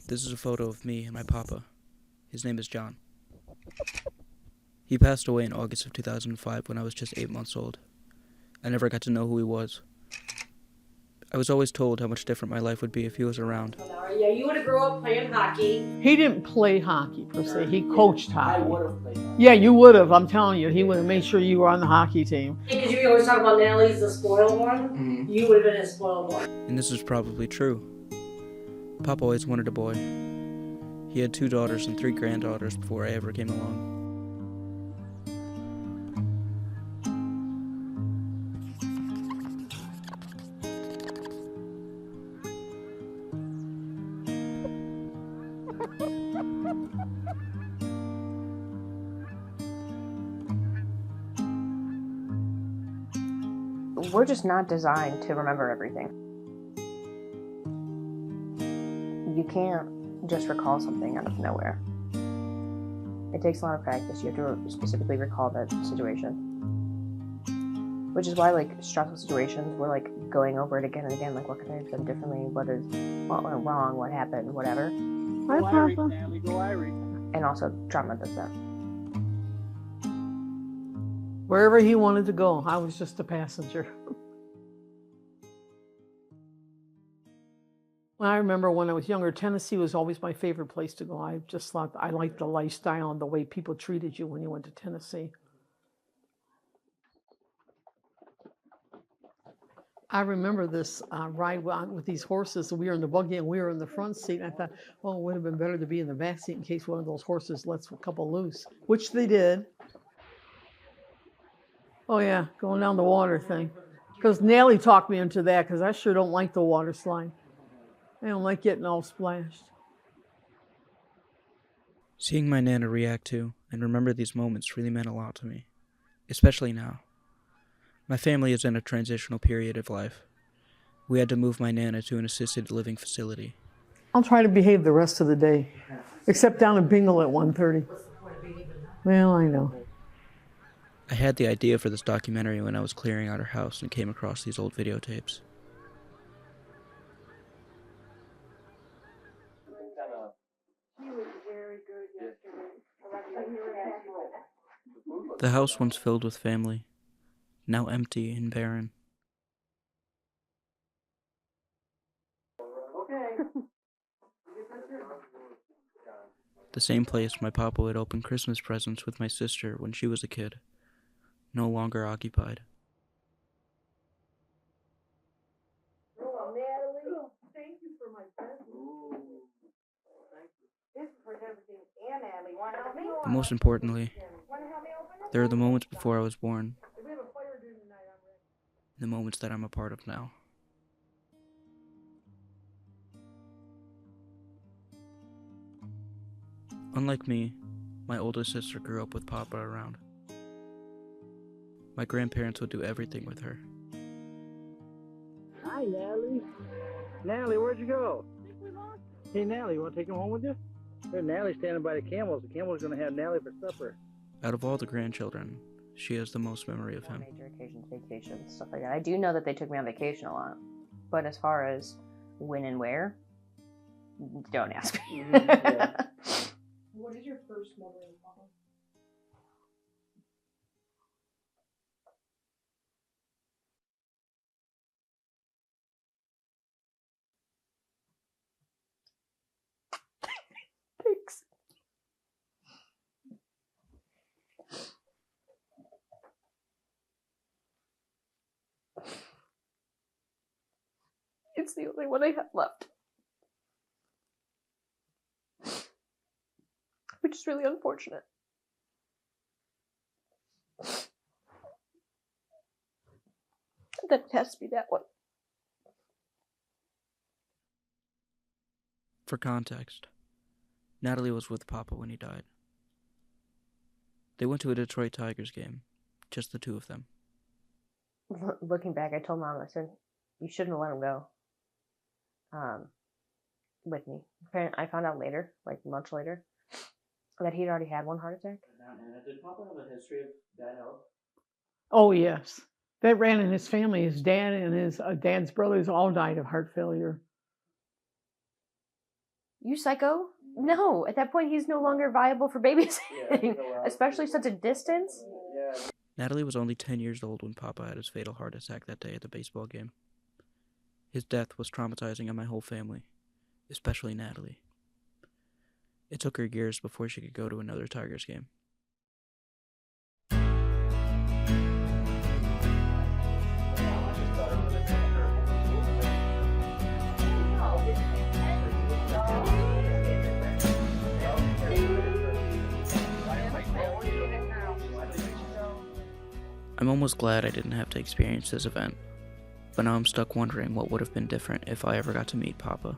This is a photo of me and my papa. His name is John. He passed away in August of 2005 when I was just 8 months old. I never got to know who he was. I was always told how much different my life would be if he was around. Yeah, you would have grown up playing hockey. He didn't play hockey per se. He coached hockey. I would have played hockey. Yeah, you would have. I'm telling you, he would have made sure you were on the hockey team. Because you always talk about Natalie's the spoiled one. Mm-hmm. You would have been a spoiled one. And this is probably true. Papa always wanted a boy. He had 2 daughters and 3 granddaughters before I ever came along. We're just not designed to remember everything. You can't just recall something out of nowhere. It takes a lot of practice. You have to specifically recall that situation. Which is why, like, stressful situations, we're, like, going over it again and again. Like, what could I have done differently? What went wrong? What happened? Whatever. Hi, Go Irie, Papa. Natalie, go Irie. And also, trauma does that. Wherever he wanted to go, I was just a passenger. I remember when I was younger, Tennessee was always my favorite place to go. I just thought I liked the lifestyle and the way people treated you when you went to Tennessee. I remember this ride with these horses. We were in the buggy and we were in the front seat. And I thought, oh, it would have been better to be in the back seat in case one of those horses lets a couple loose, which they did. Oh, yeah, going down the water thing. Because Nellie talked me into that because I sure don't like the water slide. I don't like getting all splashed. Seeing my Nana react to and remember these moments really meant a lot to me, especially now. My family is in a transitional period of life. We had to move my Nana to an assisted living facility. I'll try to behave the rest of the day, except down in Bingle at 1:30. Well, I know. I had the idea for this documentary when I was clearing out our house and came across these old videotapes. The house once filled with family, now empty and barren. The same place my papa would open Christmas presents with my sister when she was a kid, no longer occupied. Oh, Natalie, thank you for my present. This is for everything. And Natalie, want to help me? But most importantly, Want to help me open it? there are the moments before I was born, If we have a fire during the night, I'm ready. and the moments that I'm a part of now. Unlike me, my oldest sister grew up with Papa around. My grandparents would do everything with her. Hi, Natalie. Natalie, where'd you go? Hey, Natalie, you want to take him home with you? There's Natalie standing by the camels. The camels are going to have Natalie for supper. Out of all the grandchildren, she has the most memory of him. Major occasions, vacations, stuff like that. I do know that they took me on vacation a lot. But as far as when and where, don't ask me. Yeah. What is your first memory of Mama? Thanks. It's the only one I have left. Which is really unfortunate. That it has to be that one. For context, Natalie was with Papa when he died. They went to a Detroit Tigers game, just the two of them. Looking back, I told Mom, I said, you shouldn't have let him go. With me. I found out later, like much later, that he'd already had one heart attack. Did Papa have a history of bad health? Oh, yes. That ran in his family. His dad and his dad's brothers all died of heart failure. You psycho? No, at that point he's no longer viable for babysitting, especially such a distance. Natalie was only 10 years old when Papa had his fatal heart attack that day at the baseball game. His death was traumatizing on my whole family, especially Natalie. It took her years before she could go to another Tigers game. I'm almost glad I didn't have to experience this event, but now I'm stuck wondering what would have been different if I ever got to meet Papa.